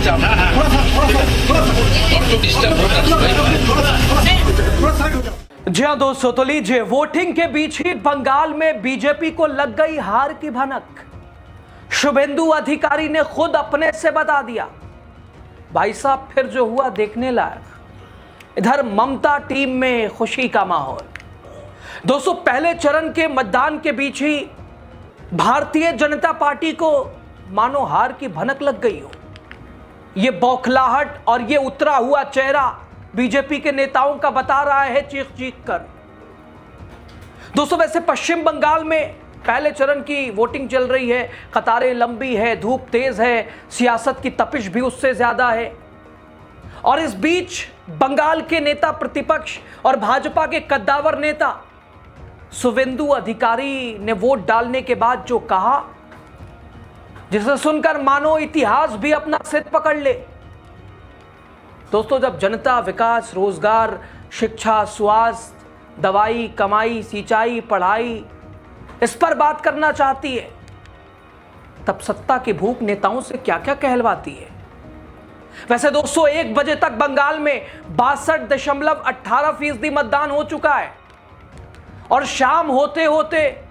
जी हाँ दोस्तों, तो लीजिए, वोटिंग के बीच ही बंगाल में बीजेपी को लग गई हार की भनक। शुभेंदु अधिकारी ने खुद अपने से बता दिया। भाई साहब, फिर जो हुआ देखने लायक। इधर ममता टीम में खुशी का माहौल। दोस्तों, पहले चरण के मतदान के बीच ही भारतीय जनता पार्टी को मानो हार की भनक लग गई हो। यह बौखलाहट और यह उतरा हुआ चेहरा बीजेपी के नेताओं का बता रहा है चीख चीख कर। दोस्तों, वैसे पश्चिम बंगाल में पहले चरण की वोटिंग चल रही है। कतारें लंबी है, धूप तेज है, सियासत की तपिश भी उससे ज्यादा है। और इस बीच बंगाल के नेता प्रतिपक्ष और भाजपा के कद्दावर नेता शुभेंदु अधिकारी ने वोट डालने के बाद जो कहा, जिसे सुनकर मानो इतिहास भी अपना सिर पकड़ ले। दोस्तों, जब जनता विकास, रोजगार, शिक्षा, स्वास्थ्य, दवाई, कमाई, सिंचाई, पढ़ाई इस पर बात करना चाहती है, तब सत्ता की भूख नेताओं से क्या क्या कहलवाती है। वैसे दोस्तों, 1 बजे तक बंगाल में 62.18% मतदान हो चुका है और शाम होते होते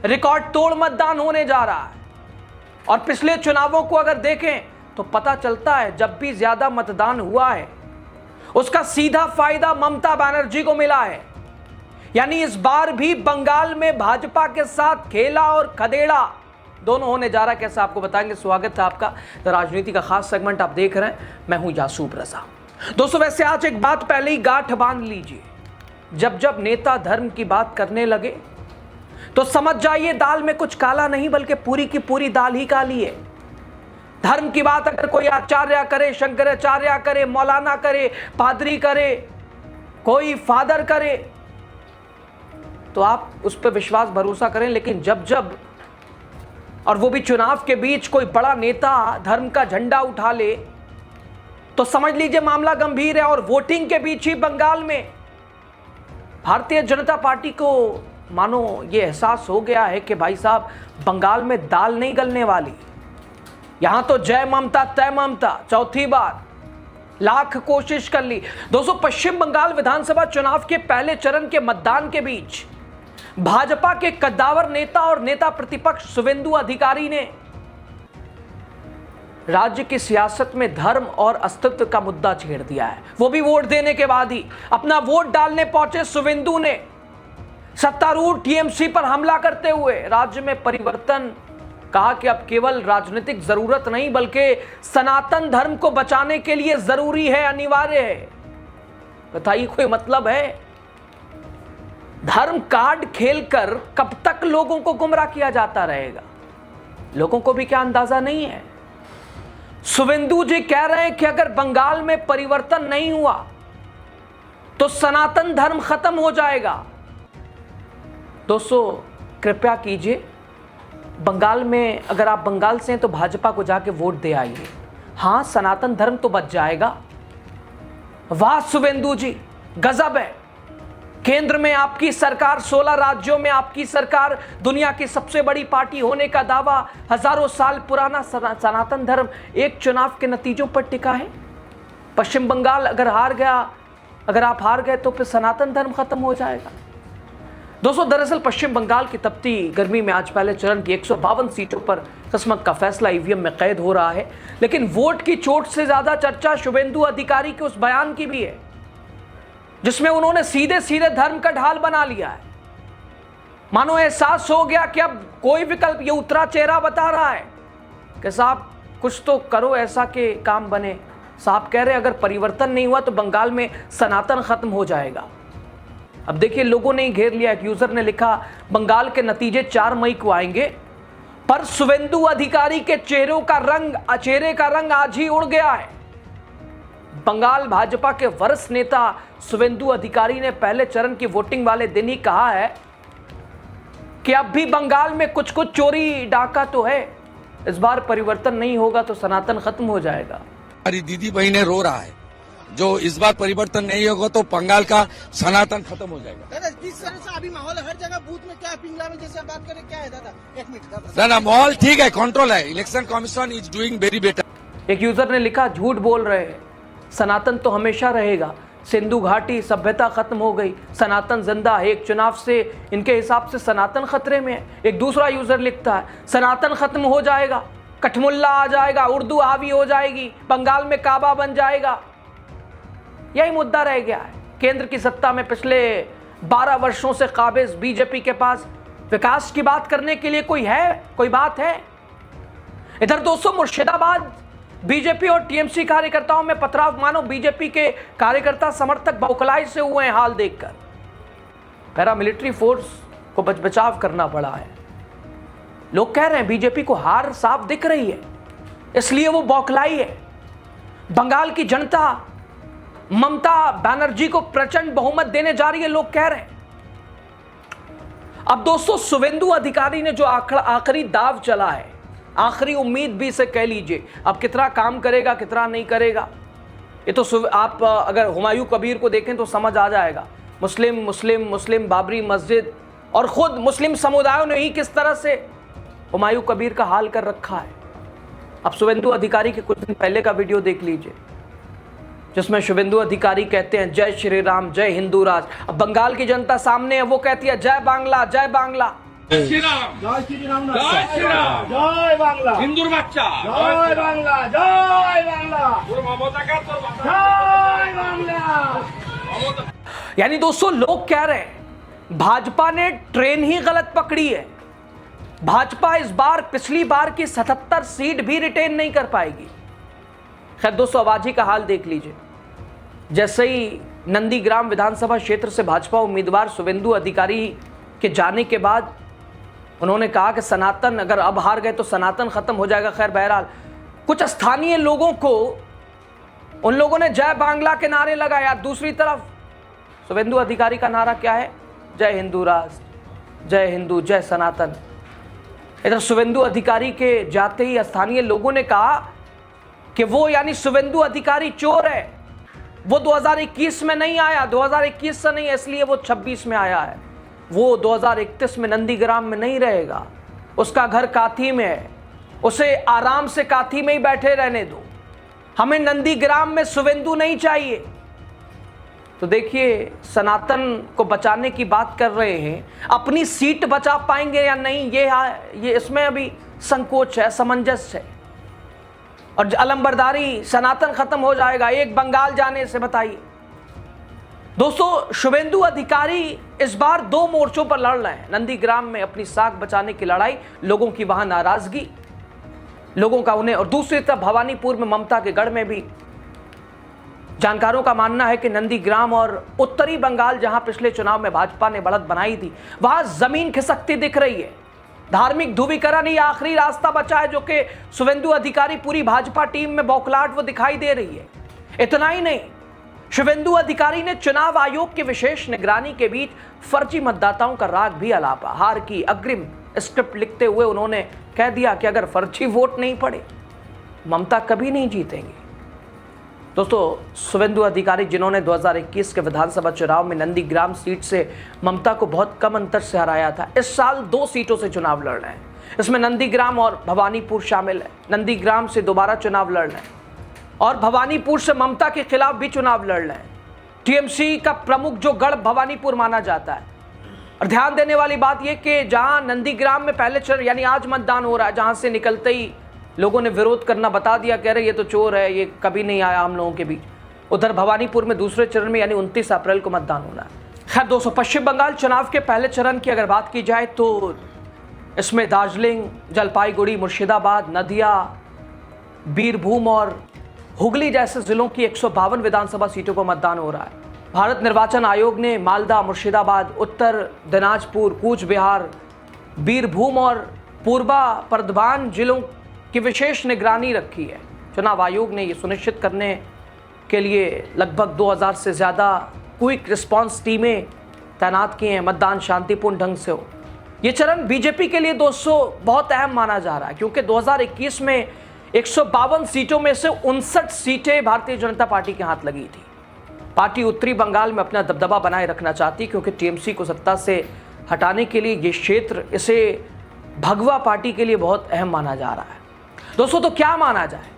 रिकॉर्ड तोड़ मतदान होने जा रहा है। और पिछले चुनावों को अगर देखें तो पता चलता है, जब भी ज्यादा मतदान हुआ है उसका सीधा फायदा ममता बनर्जी को मिला है। यानी इस बार भी बंगाल में भाजपा के साथ खेला और खदेड़ा दोनों होने जा रहा है। कैसे आपको बताएंगे। स्वागत है आपका राजनीति का खास सेगमेंट आप देख रहे हैं, मैं हूं यासूब रजा। दोस्तों, वैसे आज एक बात पहले ही गांठ बांध लीजिए, जब जब नेता धर्म की बात करने लगे तो समझ जाइए दाल में कुछ काला नहीं, बल्कि पूरी की पूरी दाल ही काली है। धर्म की बात अगर कोई आचार्य करे, शंकराचार्य करे, मौलाना करे, पादरी करे, कोई फादर करे, तो आप उस पर विश्वास भरोसा करें। लेकिन जब जब, और वो भी चुनाव के बीच, कोई बड़ा नेता धर्म का झंडा उठा ले तो समझ लीजिए मामला गंभीर है। और वोटिंग के बीच ही बंगाल में भारतीय जनता पार्टी को मानो ये एहसास हो गया है कि भाई साहब, बंगाल में दाल नहीं गलने वाली। यहां तो जय ममता तय ममता, चौथी बार, लाख कोशिश कर ली। दोस्तों, पश्चिम बंगाल विधानसभा चुनाव के पहले चरण के मतदान के बीच भाजपा के कद्दावर नेता और नेता प्रतिपक्ष शुभेंदु अधिकारी ने राज्य की सियासत में धर्म और अस्तित्व का मुद्दा छेड़ दिया है। वो भी वोट देने के बाद ही। अपना वोट डालने पहुंचे शुभेंदु ने सत्तारूढ़ टीएमसी पर हमला करते हुए राज्य में परिवर्तन कहा कि अब केवल राजनीतिक जरूरत नहीं, बल्कि सनातन धर्म को बचाने के लिए जरूरी है, अनिवार्य है। बताइए, कोई मतलब है? धर्म कार्ड खेलकर कब तक लोगों को गुमराह किया जाता रहेगा? लोगों को भी क्या अंदाजा नहीं है? शुभेंदु जी कह रहे हैं कि अगर बंगाल में परिवर्तन नहीं हुआ तो सनातन धर्म खत्म हो जाएगा। दोस्तों, कृपया कीजिए, बंगाल में अगर आप बंगाल से हैं तो भाजपा को जाके वोट दे आइए। हां, सनातन धर्म तो बच जाएगा। वाह शुभेंदु जी, गजब है। केंद्र में आपकी सरकार, 16 राज्यों में आपकी सरकार, दुनिया की सबसे बड़ी पार्टी होने का दावा, हजारों साल पुराना सनातन धर्म एक चुनाव के नतीजों पर टिका है। पश्चिम बंगाल अगर हार गया, अगर आप हार गए तो फिर सनातन धर्म खत्म हो जाएगा। दोस्तों, दरअसल पश्चिम बंगाल की तपती गर्मी में आज पहले चरण की 152 सीटों पर किस्मत का फैसला ईवीएम में कैद हो रहा है। लेकिन वोट की चोट से ज्यादा चर्चा शुभेंदु अधिकारी के उस बयान की भी है जिसमें उन्होंने सीधे सीधे धर्म का ढाल बना लिया है। मानो एहसास हो गया कि अब कोई विकल्प, ये उतरा चेहरा बता रहा है कि साहब कुछ तो करो ऐसा कि काम बने। साहब कह रहे अगर परिवर्तन नहीं हुआ तो बंगाल में सनातन खत्म हो जाएगा। अब देखिए, लोगों ने घेर लिया। एक यूजर ने लिखा, बंगाल के नतीजे 4 मई को आएंगे, पर शुभेंदु अधिकारी के चेहरे का रंग आज ही उड़ गया है। बंगाल भाजपा के वरिष्ठ नेता शुभेंदु अधिकारी ने पहले चरण की वोटिंग वाले दिन ही कहा है कि अब भी बंगाल में कुछ कुछ चोरी डाका तो है, इस बार परिवर्तन नहीं होगा तो सनातन खत्म हो जाएगा। हमारी दीदी बहनें रो रहा है, जो इस बार परिवर्तन नहीं होगा तो बंगाल का सनातन खत्म हो जाएगा। दादा, किस तरह से अभी माहौल है हर जगह बूथ में, क्या पिंगला में जैसे बात करें, क्या है दादा? एक मिनट ना, माहौल ठीक है, कंट्रोल है। Election commission is doing very better. एक यूजर ने लिखा, झूठ बोल रहे हैं, सनातन तो हमेशा रहेगा, सिंधु घाटी सभ्यता खत्म हो गई, सनातन जिंदा है। एक चुनाव से इनके हिसाब से सनातन खतरे में है। एक दूसरा यूजर लिखता है, सनातन खत्म हो जाएगा, कठमुल्ला आ जाएगा, उर्दू हावी हो जाएगी, बंगाल में काबा बन जाएगा। यही मुद्दा रह गया है। केंद्र की सत्ता में पिछले 12 वर्षों से काबिज बीजेपी के पास विकास की बात करने के लिए कोई है, कोई बात है? इधर दोस्तों मुर्शिदाबाद बीजेपी और टीएमसी कार्यकर्ताओं में पथराव, मानो बीजेपी के कार्यकर्ता समर्थक बौखलाई से हुए हैं हाल देखकर। पैरामिलिट्री फोर्स को बचाव करना पड़ा है। लोग कह रहे हैं बीजेपी को हार साफ दिख रही है, इसलिए वो बौखलाई है। बंगाल की जनता ममता बनर्जी को प्रचंड बहुमत देने जा रही है, लोग कह रहे हैं। अब दोस्तों शुवेंदु अधिकारी ने जो आखिरी दाव चला है, आखिरी उम्मीद भी इसे कह लीजिए, अब कितना काम करेगा कितना नहीं करेगा ये तो आप अगर हुमायूं कबीर को देखें तो समझ आ जाएगा। मुस्लिम मुस्लिम मुस्लिम, बाबरी मस्जिद, और खुद मुस्लिम समुदायों ने ही किस तरह से हुमायूं कबीर का हाल कर रखा है। अब शुवेंदु अधिकारी के कुछ दिन पहले का वीडियो देख लीजिए, जिसमें शुवेंदु अधिकारी कहते हैं जय श्री राम, जय हिंदू राज। अब बंगाल की जनता सामने है, वो कहती है जय बांग्ला, जय बांग्ला। जय श्री राम, जय श्री राम, जय बांग्ला, हिंदूर बच्चा, जय बांग्ला, जय बांग्ला, जय बांग्ला। यानी दोस्तों लोग कह रहे हैं भाजपा ने ट्रेन ही गलत पकड़ी है। भाजपा इस बार पिछली बार की 77 सीट भी रिटेन नहीं कर पाएगी। खैर दोस्तों, अवाजी का हाल देख लीजिए। जैसे ही नंदीग्राम विधानसभा क्षेत्र से भाजपा उम्मीदवार शुवेंदु अधिकारी के जाने के बाद उन्होंने कहा कि सनातन, अगर अब हार गए तो सनातन खत्म हो जाएगा। खैर बहरहाल कुछ स्थानीय लोगों को, उन लोगों ने जय बांग्ला के नारे लगाया। दूसरी तरफ शुवेंदु अधिकारी का नारा क्या है? जय हिंदू राष्ट्र, जय हिंदू, जय सनातन। इधर शुवेंदु अधिकारी के जाते ही स्थानीय लोगों ने कहा कि वो यानी शुवेंदु अधिकारी चोर है, वो 2021 में नहीं आया, 2021 से नहीं, इसलिए वो 26 में आया है। वो 2031 में नंदीग्राम में नहीं रहेगा, उसका घर काथी में है, उसे आराम से काथी में ही बैठे रहने दो, हमें नंदीग्राम में शुवेंदु नहीं चाहिए। तो देखिए, सनातन को बचाने की बात कर रहे हैं, अपनी सीट बचा पाएंगे या नहीं ये इसमें अभी संकोच है, असमंजस है। और अलंबरदारी, सनातन खत्म हो जाएगा एक बंगाल जाने से, बताइए। दोस्तों शुवेंदु अधिकारी इस बार 2 मोर्चों पर लड़ रहे हैं। नंदीग्राम में अपनी साख बचाने की लड़ाई, लोगों की वहां नाराजगी, लोगों का उन्हें, और दूसरी तरफ भवानीपुर में ममता के गढ़ में भी जानकारों का मानना है कि नंदीग्राम और उत्तरी बंगाल, जहां पिछले चुनाव में भाजपा ने बढ़त बनाई थी, वहां जमीन खिसकती दिख रही है। धार्मिक ध्रुवीकरण ही आखिरी रास्ता बचा है, जो कि शुवेंदु अधिकारी, पूरी भाजपा टीम में बौखलाहट वो दिखाई दे रही है। इतना ही नहीं, शुवेंदु अधिकारी ने चुनाव आयोग की विशेष निगरानी के बीच फर्जी मतदाताओं का राग भी अलापा। हार की अग्रिम स्क्रिप्ट लिखते हुए उन्होंने कह दिया कि अगर फर्जी वोट नहीं पड़े, ममता कभी नहीं जीतेंगे। दोस्तों शुवेंदु अधिकारी, जिन्होंने 2021 के विधानसभा चुनाव में नंदीग्राम सीट से ममता को बहुत कम अंतर से हराया था, इस साल 2 सीटों से चुनाव लड़ रहे हैं। इसमें नंदीग्राम और भवानीपुर शामिल है। नंदीग्राम से दोबारा चुनाव लड़ रहे हैं और भवानीपुर से ममता के खिलाफ भी चुनाव लड़ रहे हैं। टीएमसी का प्रमुख जो गढ़ भवानीपुर माना जाता है। और ध्यान देने वाली बात यह कि जहां नंदीग्राम में पहले चरण यानी आज मतदान हो रहा है, जहां से निकलते ही लोगों ने विरोध करना बता दिया, कह रहे ये तो चोर है, ये कभी नहीं आया हम लोगों के बीच, उधर भवानीपुर में दूसरे चरण में यानी 29 अप्रैल को मतदान होना है। खैर दोस्तों, पश्चिम बंगाल चुनाव के पहले चरण की अगर बात की जाए तो इसमें दार्जिलिंग, जलपाईगुड़ी, मुर्शिदाबाद, नदिया, बीरभूम और हुगली जैसे जिलों की 152 विधानसभा सीटों पर मतदान हो रहा है। भारत निर्वाचन आयोग ने मालदा, मुर्शिदाबाद, उत्तर दिनाजपुर, कूच बिहार, बीरभूम और पूर्वा बर्धमान जिलों की विशेष निगरानी रखी है। चुनाव आयोग ने यह सुनिश्चित करने के लिए लगभग 2000 से ज़्यादा क्विक रिस्पांस टीमें तैनात की हैं, मतदान शांतिपूर्ण ढंग से हो। ये चरण बीजेपी के लिए दोस्तों बहुत अहम माना जा रहा है, क्योंकि 2021 में 152 सीटों में से 59 सीटें भारतीय जनता पार्टी के हाथ लगी थी। पार्टी उत्तरी बंगाल में अपना दबदबा बनाए रखना चाहती, क्योंकि टीएमसी को सत्ता से हटाने के लिए ये क्षेत्र, इसे भगवा पार्टी के लिए बहुत अहम माना जा रहा है। दोस्तों तो क्या माना जाए,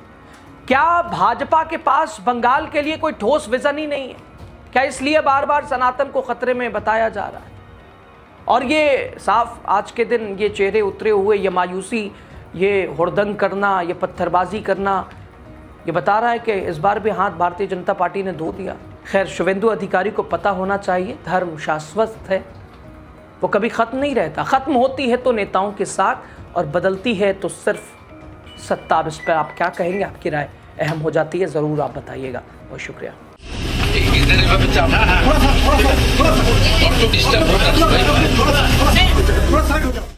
क्या भाजपा के पास बंगाल के लिए कोई ठोस विजन ही नहीं है? क्या इसलिए बार बार सनातन को खतरे में बताया जा रहा है? और ये साफ आज के दिन ये चेहरे उतरे हुए, ये मायूसी, ये हुड़दंग करना, ये पत्थरबाजी करना, ये बता रहा है कि इस बार भी हाथ भारतीय जनता पार्टी ने धो दिया। खैर, शुभेंदु अधिकारी को पता होना चाहिए, धर्म शाश्वत है, वो कभी खत्म नहीं रहता। खत्म होती है तो नेताओं के साथ और बदलती है तो सिर्फ सत्ता। अब इस पर आप क्या कहेंगे? आपकी राय अहम हो जाती है, ज़रूर आप बताइएगा। बहुत शुक्रिया। थोड़ा सा